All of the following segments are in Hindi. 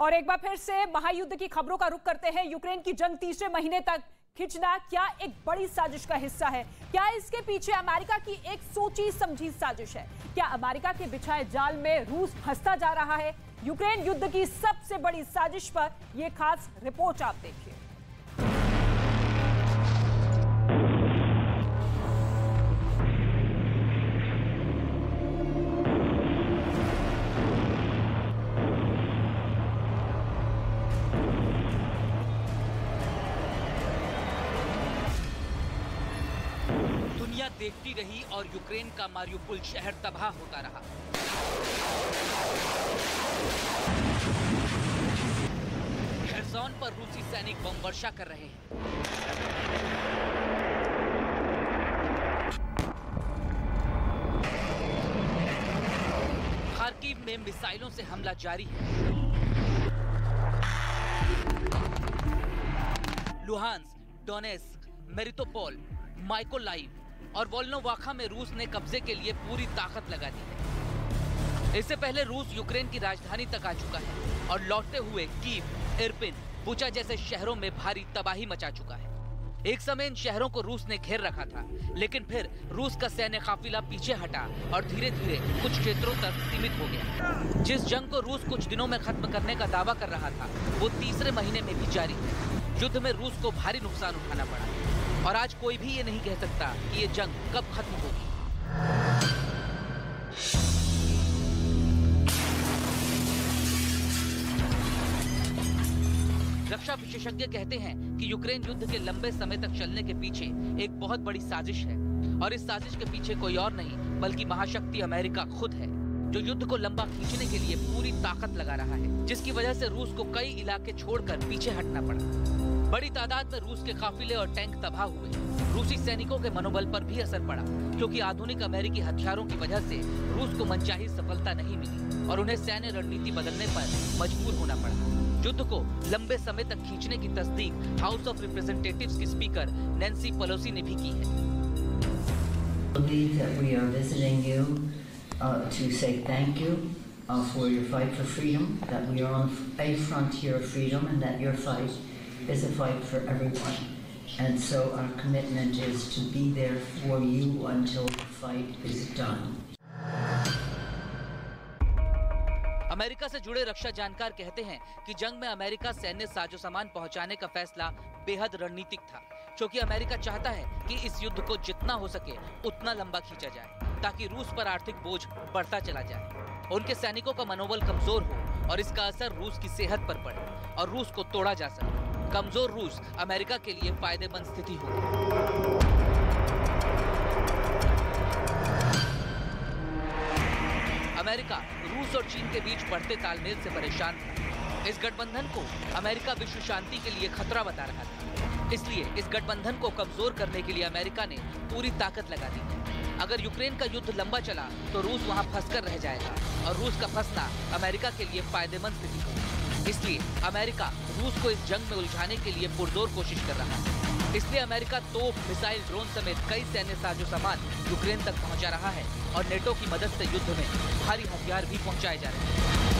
और एक बार फिर से महायुद्ध की खबरों का रुख करते हैं। यूक्रेन की जंग तीसरे महीने तक खिंचना क्या एक बड़ी साजिश का हिस्सा है? क्या इसके पीछे अमेरिका की एक सोची समझी साजिश है? क्या अमेरिका के बिछाए जाल में रूस फंसता जा रहा है? यूक्रेन युद्ध की सबसे बड़ी साजिश पर यह खास रिपोर्ट आप देखिए। दुनिया देखती रही और यूक्रेन का मारियुपोल शहर तबाह होता रहा। खेर्सोन पर रूसी सैनिक बम वर्षा कर रहे हैं। खार्किव में मिसाइलों से हमला जारी है। लुहांस्क, डोनेस्क, मेरिटोपोल, माइकोलाइव और वोल्नोवाखा में रूस ने कब्जे के लिए पूरी ताकत लगा दी है। इससे पहले रूस यूक्रेन की राजधानी तक आ चुका है और लौटते हुए कीव, इरपिन, बुचा जैसे शहरों में भारी तबाही मचा चुका है। एक समय इन शहरों को रूस ने घेर रखा था, लेकिन फिर रूस का सैन्य काफिला पीछे हटा और धीरे धीरे कुछ क्षेत्रों तक सीमित हो गया। जिस जंग को रूस कुछ दिनों में खत्म करने का दावा कर रहा था, वो तीसरे महीने में भी जारी है। युद्ध में रूस को भारी नुकसान उठाना पड़ा और आज कोई भी ये नहीं कह सकता कि ये जंग कब खत्म होगी। रक्षा विशेषज्ञ कहते हैं कि यूक्रेन युद्ध के लंबे समय तक चलने के पीछे एक बहुत बड़ी साजिश है और इस साजिश के पीछे कोई और नहीं बल्कि महाशक्ति अमेरिका खुद है, जो युद्ध को लंबा खींचने के लिए पूरी ताकत लगा रहा है, जिसकी वजह से रूस को कई इलाके छोड़कर पीछे हटना पड़ा। बड़ी तादाद में रूस के काफिले और टैंक तबाह हुए। रूसी सैनिकों के मनोबल पर भी असर पड़ा, क्योंकि आधुनिक अमेरिकी हथियारों की वजह से रूस को मनचाही सफलता नहीं मिली और उन्हें सैन्य रणनीति बदलने पर मजबूर होना पड़ा। युद्ध को लंबे समय तक खींचने की तस्दीक हाउस ऑफ रिप्रेजेंटेटिव्स की स्पीकर नैन्सी पेलोसी ने भी की है। To say thank you for your fight for freedom, that we are on a frontier of freedom and that your fight is a fight for everyone. And so our commitment is to be there for you until the fight is done. America से जुड़े रक्षा जानकार कहते हैं कि जंग में अमेरिका सैन्य साजो सामान पहुंचाने का फैसला बेहद रणनीतिक था, क्योंकि अमेरिका चाहता है कि इस युद्ध को जितना हो सके उतना लंबा खींचा जाए, ताकि रूस पर आर्थिक बोझ बढ़ता चला जाए, उनके सैनिकों का मनोबल कमजोर हो और इसका असर रूस की सेहत पर पड़े और रूस को तोड़ा जा सके। कमजोर रूस अमेरिका के लिए फायदेमंद स्थिति होगी। अमेरिका रूस और चीन के बीच बढ़ते तालमेल से परेशान था। इस गठबंधन को अमेरिका विश्व शांति के लिए खतरा बता रहा था। इसलिए इस गठबंधन को कमजोर करने के लिए अमेरिका ने पूरी ताकत लगा दी है। अगर यूक्रेन का युद्ध लंबा चला तो रूस वहां फंसकर रह जाएगा और रूस का फंसना अमेरिका के लिए फायदेमंद स्थिति होगी। इसलिए अमेरिका रूस को इस जंग में उलझाने के लिए पुरजोर कोशिश कर रहा है। इसलिए अमेरिका तोप, मिसाइल, ड्रोन समेत कई सैन्य साजो सामान यूक्रेन तक पहुंचा रहा है और नेटो की मदद से युद्ध में भारी हथियार भी पहुंचाए जा रहे हैं।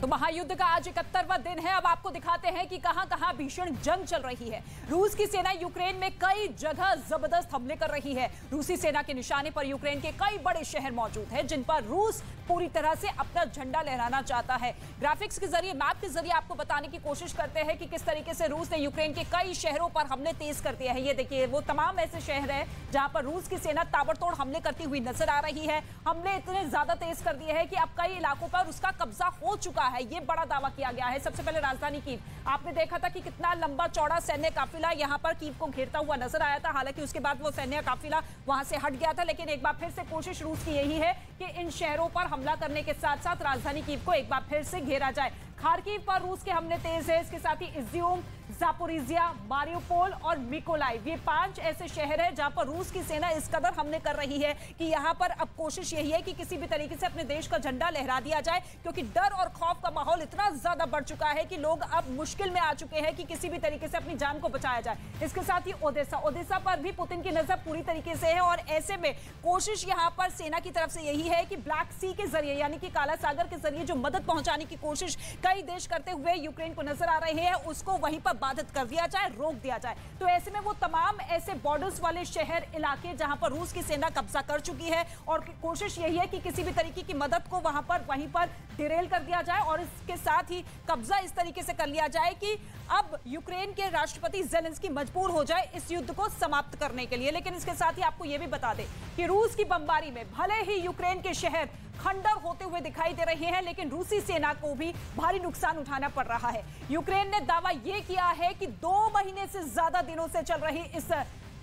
तो महायुद्ध का आज 71वां दिन है। अब आपको दिखाते हैं कि कहां-कहां भीषण जंग चल रही है। रूस की सेना यूक्रेन में कई जगह जबरदस्त हमले कर रही है। रूसी सेना के निशाने पर यूक्रेन के कई बड़े शहर मौजूद हैं, जिन पर रूस पूरी तरह से अपना झंडा लहराना चाहता है। ग्राफिक्स के जरिए, मैप के जरिए आपको बताने की कोशिश करते हैं कि किस तरीके से रूस ने यूक्रेन के कई शहरों पर हमले तेज कर दिए हैं। ये देखिए, वो तमाम ऐसे शहर हैं जहां पर रूस की सेना ताबड़तोड़ हमले करती हुई नजर आ रही है। हमले इतने ज्यादा तेज कर दिए हैं कि अब कई इलाकों पर उसका कब्जा हो चुका है। ये बड़ा दावा किया गया है। सबसे पहले राजधानी कीव, आपने देखा था कि कितना लंबा चौड़ा सैन्य काफिला यहां पर कीव को घेरता हुआ नजर आया था। हालांकि उसके बाद वो सैन्य काफिला वहां से हट गया था, लेकिन एक बार फिर से कोशिश रूस की यही है कि इन शहरों पर हमला करने के साथ साथ राजधानी कीव को एक बार फिर से घेरा जाए। खार्किव पर रूस के हमले तेज है। इसके साथ ही इज्यूम, जापोरिजिया, मारियोपोल और मिकोलाइव, ये 5 ऐसे शहर हैं जहां पर रूस की सेना इस कदर हमले कर रही है कि यहां पर अब कोशिश यही है कि किसी भी तरीके से अपने देश का झंडा लहरा दिया जाए, क्योंकि डर और खौफ का माहौल इतना ज्यादा बढ़ चुका है कि लोग अब मुश्किल में आ चुके हैं कि किसी भी तरीके से अपनी जान को बचाया जाए। इसके साथ ही ओडेसा पर भी पुतिन की नजर पूरी तरीके से है और ऐसे में कोशिश यहां पर सेना की तरफ से यही है कि ब्लैक सी के जरिए, यानी कि काला सागर के जरिए जो मदद पहुंचाने की कोशिश कई देश करते हुए यूक्रेन को नजर आ रहे हैं, उसको वहीं पर बाधित कर दिया जाए, रोक दिया जाए। तो ऐसे में वो तमाम ऐसे बॉर्डर्स वाले शहर, इलाके जहां पर रूस की सेना कब्जा कर चुकी है और कोशिश यही है कि किसी भी तरीके की मदद को वहीं पर डिरेल कर दिया जाए और इसके साथ ही कब्जा इस तरीके से कर लिया जाए कि अब यूक्रेन के राष्ट्रपति ज़ेलेंस्की मजबूर हो जाए इस युद्ध को समाप्त करने के लिए। लेकिन इसके साथ ही आपको यह भी बता दें कि रूस की बमबारी में भले ही यूक्रेन के शहर खंडर होते हुए दिखाई दे रहे हैं, लेकिन रूसी सेना को भी भारी नुकसान उठाना पड़ रहा है। यूक्रेन ने दावा यह किया है कि 2 महीने से ज्यादा दिनों से चल रही इस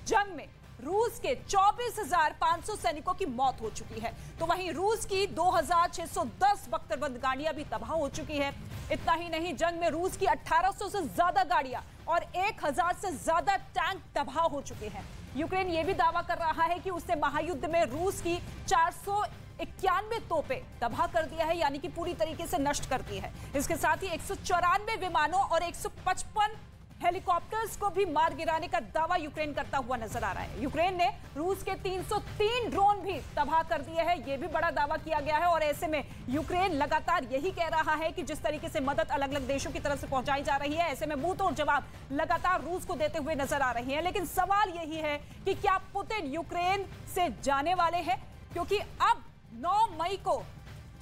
जंग में रूस के 24,500 सैनिकों की मौत हो चुकी है, तो वहीं रूस की 2,610 बख्तरबंद गाड़ियां भी तबाह हो चुकी है। इतना ही नहीं, जंग में रूस की 1800 से ज्यादा गाड़ियां और 1000 से ज्यादा टैंक तबाह हो चुके हैं। यूक्रेन यह भी दावा कर रहा है कि उसने महायुद्ध में रूस की 491 तोपें तबाह कर दिया है, यानी कि पूरी तरीके से नष्ट कर दी है। इसके साथ ही 194 विमानों और 155 हेलीकॉप्टर्स को भी मार गिराने का दावा यूक्रेन करता हुआ नजर आ रहा है। यूक्रेन ने रूस के 303 ड्रोन भी तबाह कर दिए हैं, यह भी बड़ा दावा किया गया है। और ऐसे में यूक्रेन लगातार यही कह रहा है कि जिस तरीके से मदद अलग अलग देशों की तरफ से पहुंचाई जा रही है, ऐसे में मुंहतोड़ जवाब लगातार रूस को देते हुए नजर आ रहे हैं। लेकिन सवाल यही है कि क्या पुतिन यूक्रेन से जाने वाले हैं, क्योंकि अब 9 मई को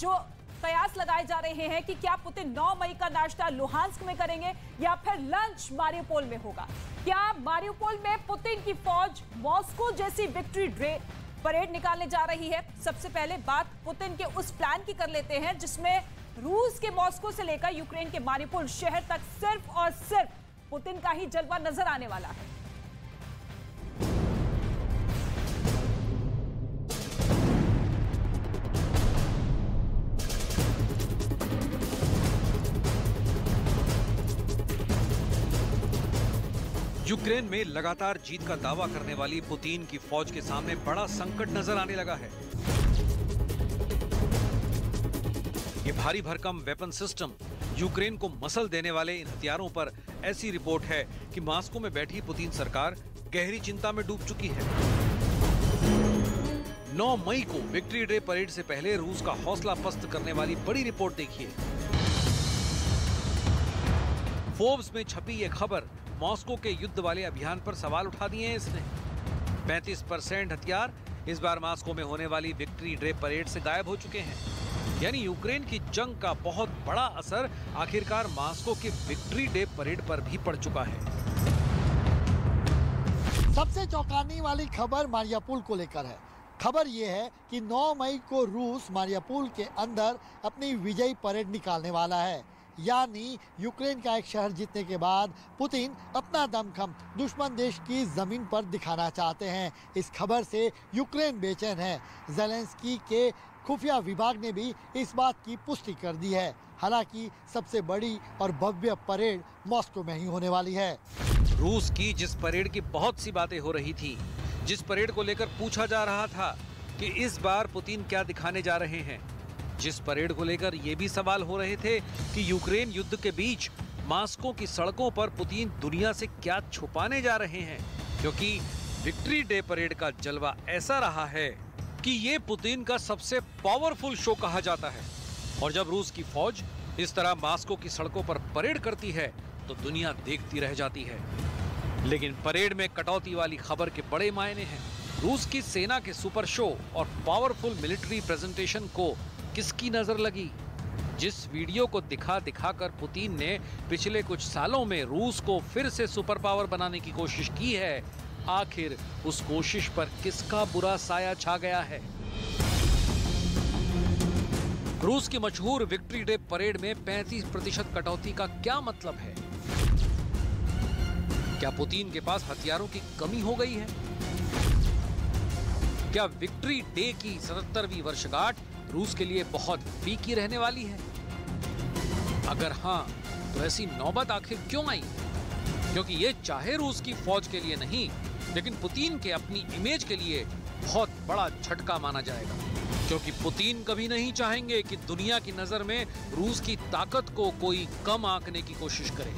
जो कयास लगाए जा रहे हैं कि क्या पुतिन 9 मई का नाश्ता लुहांस्क में करेंगे या फिर लंच मारियोपोल में होगा। क्या मारियोपोल में पुतिन की फौज मॉस्को जैसी विक्ट्री डे परेड निकालने जा रही है? सबसे पहले बात पुतिन के उस प्लान की कर लेते हैं जिसमें रूस के मॉस्को से लेकर यूक्रेन के मारियोपोल शहर तक सिर्फ और सिर्फ पुतिन का ही जलवा नजर आने वाला है। यूक्रेन में लगातार जीत का दावा करने वाली पुतिन की फौज के सामने बड़ा संकट नजर आने लगा है। ये भारी भरकम वेपन सिस्टम यूक्रेन को मसल देने वाले इन हथियारों पर ऐसी रिपोर्ट है कि मॉस्को में बैठी पुतिन सरकार गहरी चिंता में डूब चुकी है। 9 मई को विक्ट्री डे परेड से पहले रूस का हौसला पस्त करने वाली बड़ी रिपोर्ट देखिए। फोर्ब्स में छपी ये खबर मॉस्को के युद्ध वाले अभियान पर सवाल उठा दिए हैं इसने। 35% हथियार इस बार मॉस्को में होने वाली विक्ट्री डे परेड से गायब हो चुके हैं, यानी यूक्रेन की जंग का बहुत बड़ा असर आखिरकार मॉस्को के विक्ट्री डे परेड पर भी पड़ चुका है। सबसे चौंकाने वाली खबर मारियोपोल को लेकर है। खबर यह है कि 9 मई को रूस मारियोपोल के अंदर अपनी विजयी परेड निकालने वाला है, यानी यूक्रेन का एक शहर जीतने के बाद पुतिन अपना दमखम दुश्मन देश की जमीन पर दिखाना चाहते हैं। इस खबर से यूक्रेन बेचैन है। ज़ेलेंस्की के खुफिया विभाग ने भी इस बात की पुष्टि कर दी है। हालांकि सबसे बड़ी और भव्य परेड मॉस्को में ही होने वाली है। रूस की जिस परेड की बहुत सी बातें हो रही थी, जिस परेड को लेकर पूछा जा रहा था कि इस बार पुतिन क्या दिखाने जा रहे हैं, जिस परेड को लेकर ये भी सवाल हो रहे थे कि यूक्रेन युद्ध के बीच मॉस्को की सड़कों पर पुतिन दुनिया से क्या छुपाने जा रहे हैं, क्योंकि विक्ट्री डे परेड का जलवा ऐसा रहा है कि ये पुतिन का सबसे पावरफुल शो कहा जाता है। और जब रूस की फौज इस तरह मॉस्को की सड़कों पर परेड करती है तो दुनिया देखती रह जाती है। लेकिन परेड में कटौती वाली खबर के बड़े मायने हैं। रूस की सेना के सुपर शो और पावरफुल मिलिट्री प्रेजेंटेशन को किसकी नजर लगी? जिस वीडियो को दिखा कर पुतिन ने पिछले कुछ सालों में रूस को फिर से सुपर पावर बनाने की कोशिश की है, आखिर उस कोशिश पर किसका बुरा साया छा गया है? रूस की मशहूर विक्ट्री डे परेड में 35% कटौती का क्या मतलब है? क्या पुतिन के पास हथियारों की कमी हो गई है? क्या विक्ट्री डे की 77वीं वर्षगांठ रूस के लिए बहुत फीकी रहने वाली है? अगर हाँ, तो ऐसी नौबत आखिर क्यों आई? क्योंकि ये चाहे रूस की फौज के लिए नहीं, लेकिन पुतिन के अपनी इमेज के लिए बहुत बड़ा झटका माना जाएगा। क्योंकि पुतिन कभी नहीं चाहेंगे कि दुनिया की नजर में रूस की ताकत को कोई कम आंकने की कोशिश करे,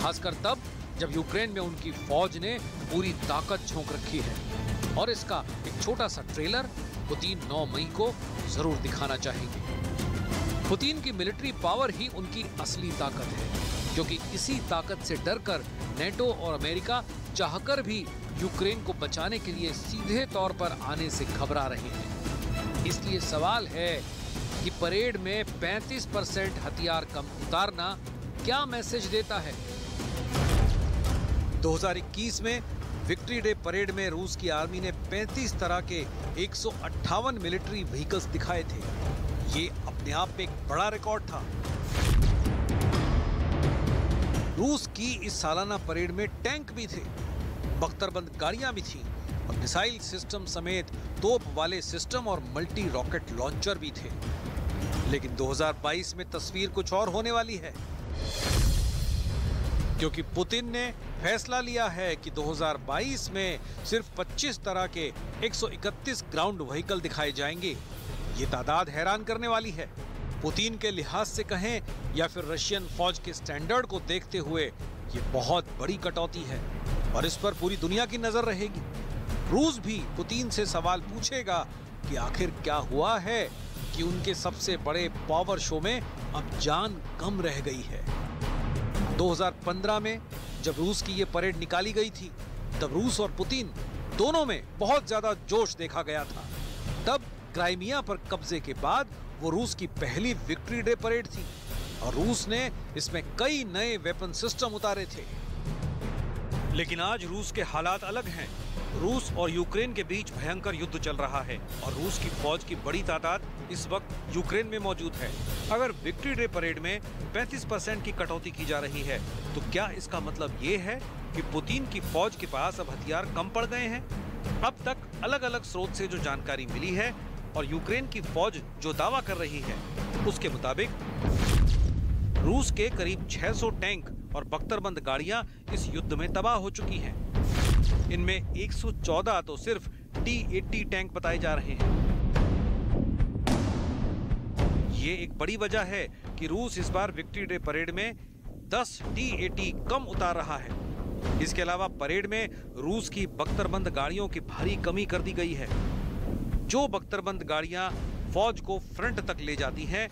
खासकर तब जब यूक्रेन में उनकी फौज ने पूरी ताकत झोंक रखी है। और इसका एक छोटा सा ट्रेलर पुतिन 9 मई को जरूर दिखाना चाहेंगे। पुतिन की मिलिट्री पावर ही उनकी असली ताकत है, क्योंकि इसी ताकत से डरकर नेटो और अमेरिका चाहकर भी यूक्रेन को बचाने के लिए सीधे तौर पर आने से घबरा रहे हैं। इसलिए सवाल है कि परेड में 35% हथियार कम उतारना क्या मैसेज देता है? 2021 में विक्ट्री डे परेड में रूस की आर्मी ने 35 तरह के 158 मिलिट्री व्हीकल्स दिखाए थे। ये अपने आप में एक बड़ा रिकॉर्ड था। रूस की इस सालाना परेड में टैंक भी थे, बख्तरबंद गाड़ियां भी थीं और मिसाइल सिस्टम समेत तोप वाले सिस्टम और मल्टी रॉकेट लॉन्चर भी थे। लेकिन 2022 में तस्वीर कुछ और होने वाली है, क्योंकि पुतिन ने फैसला लिया है कि 2022 में सिर्फ 25 तरह के 131 ग्राउंड व्हीकल दिखाए जाएंगे। ये तादाद हैरान करने वाली है। पुतिन के लिहाज से कहें या फिर रशियन फौज के स्टैंडर्ड को देखते हुए ये बहुत बड़ी कटौती है और इस पर पूरी दुनिया की नजर रहेगी। रूस भी पुतिन से सवाल पूछेगा कि आखिर क्या हुआ है कि उनके सबसे बड़े पावर शो में अब जान कम रह गई है। 2015 में जब रूस की ये परेड निकाली गई थी, तब रूस और पुतिन दोनों में बहुत ज्यादा जोश देखा गया था। तब क्राइमिया पर कब्जे के बाद वो रूस की पहली विक्ट्री डे परेड थी और रूस ने इसमें कई नए वेपन सिस्टम उतारे थे। लेकिन आज रूस के हालात अलग हैं। रूस और यूक्रेन के बीच भयंकर युद्ध चल रहा है और रूस की फौज की बड़ी तादाद इस वक्त यूक्रेन में मौजूद है। अगर विक्ट्री डे परेड में 35% की कटौती की जा रही है, तो क्या इसका मतलब ये है कि पुतिन की फौज के पास अब हथियार कम पड़ गए हैं? अब तक अलग अलग स्रोत से जो जानकारी मिली है और यूक्रेन की फौज जो दावा कर रही है, उसके मुताबिक रूस के करीब 600 टैंक और बख्तरबंद गाड़ियां इस युद्ध में तबाह हो चुकी हैं। इनमें 114 तो सिर्फ T-80 टैंक बताए जा रहे हैं। ये एक बड़ी वजह है कि रूस इस बार विक्ट्री डे परेड में 10 T-80 कम उतार रहा है। इसके अलावा परेड में रूस की बख्तरबंद गाड़ियों की भारी कमी कर दी गई है। जो बख्तरबंद गाड़ियां फौज को फ्रंट तक ले जाती हैं,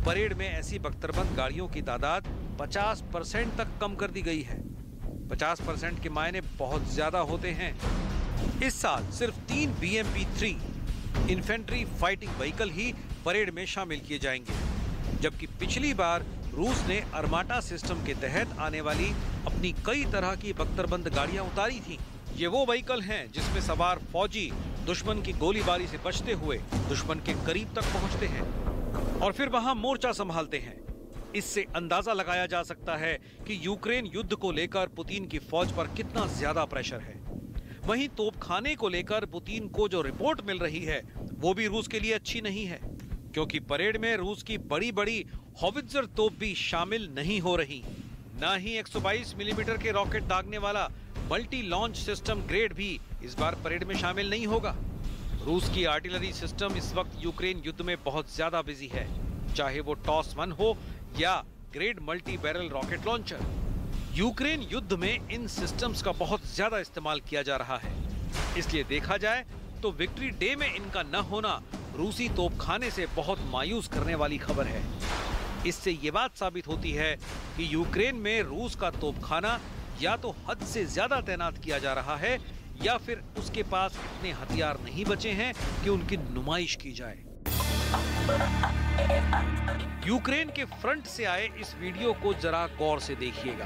परेड में ऐसी बख्तरबंद गाड़ियों की तादाद 50% तक कम कर दी गई है। 50% के मायने बहुत ज्यादा होते हैं। इस साल सिर्फ 3 BMP-3 इन्फेंट्री फाइटिंग व्हीकल ही परेड में शामिल किए जाएंगे, जबकि पिछली बार रूस ने अर्माटा सिस्टम के तहत आने वाली अपनी कई तरह की बख्तरबंद गाड़ियां उतारी थीं। ये वो व्हीकल हैं जिसमें सवार फौजी दुश्मन की गोलीबारी से बचते हुए दुश्मन के करीब तक पहुंचते हैं और फिर वहां मोर्चा संभालते हैं। इससे अंदाजा लगाया जा सकता है कि यूक्रेन युद्ध को लेकर पुतिन की फौज पर कितना ज्यादा प्रेशर है। वहीं तोपखाने को लेकर पुतिन को जो रिपोर्ट मिल रही है, वो भी रूस के लिए अच्छी नहीं है, क्योंकि परेड में रूस की बड़ी बड़ी हॉवित्जर तोप भी शामिल नहीं हो रही। न ही 122 मिलीमीटर के रॉकेट दागने वाला मल्टी लॉन्च सिस्टम ग्रेड भी इस बार परेड में शामिल नहीं होगा। रूस की आर्टिलरी सिस्टम इस वक्त यूक्रेन युद्ध में बहुत ज्यादा बिजी है, चाहे वो टॉस-1 हो या grade multi barrel rocket launcher. Ukraine युद्ध में इन सिस्टम्स का बहुत ज्यादा इस्तेमाल किया जा रहा है। इसलिए देखा जाए तो विक्ट्री डे में इनका न होना रूसी तोपखाने से बहुत मायूस करने वाली खबर है। इससे ये बात साबित होती है कि यूक्रेन में रूस का तोपखाना या तो हद से ज्यादा तैनात किया जा रहा है या फिर उसके पास इतने हथियार नहीं बचे हैं कि उनकी नुमाइश की जाए। यूक्रेन के फ्रंट से आए इस वीडियो को जरा गौर से देखिएगा।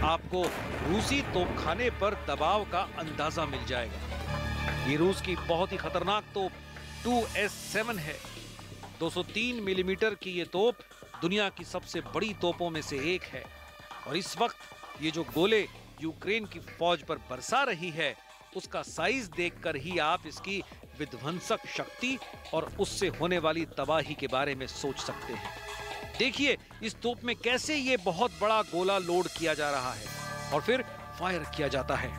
आपको रूसी तोपखाने पर दबाव का अंदाजा मिल जाएगा। ये रूस की बहुत ही खतरनाक तोप 2S7 है। 203 मिलीमीटर की ये तोप दुनिया की सबसे बड़ी तोपों में से एक है और इस वक्त ये जो गोले यूक्रेन की फौज पर बरसा रही है, उसका साइज देखकर ही आप इसकी विध्वंसक शक्ति और उससे होने वाली तबाही के बारे में सोच सकते हैं। देखिए इस तोप में कैसे ये बहुत बड़ा गोला लोड किया जा रहा है और फिर फायर किया जाता है।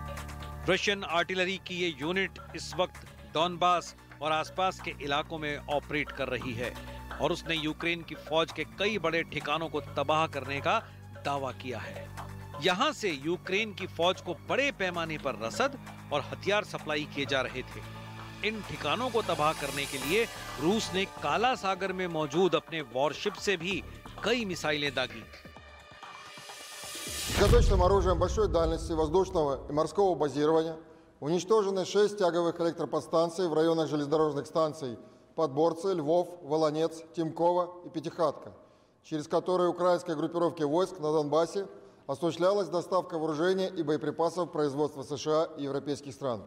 रशियन आर्टिलरी की ये यूनिट इस वक्त डॉनबास और आसपास के इलाकों में ऑपरेट कर रही है और उसने यूक्रेन की फौज के कई बड़े ठिकानों को तबाह करने का दावा किया है। यहाँ से यूक्रेन की फौज को बड़े पैमाने पर रसद और हथियार सप्लाई किए जा रहे थे। इन ठिकानों को तबाह करने के लिए रूस ने काला सागर में मौजूद अपने वॉरशिप से भी कई मिसाइलें दागी। Загадочным оружием большой дальности воздушного и морского базирования уничтожены 6 тяговых электроподстанций в районах железнодорожных станций Подборцы, Львов, Волонец, Тимкова и Пятихатка, через которые украинской группировке войск на Донбассе осуществлялась доставка вооружения и боеприпасов производства США и европейских стран.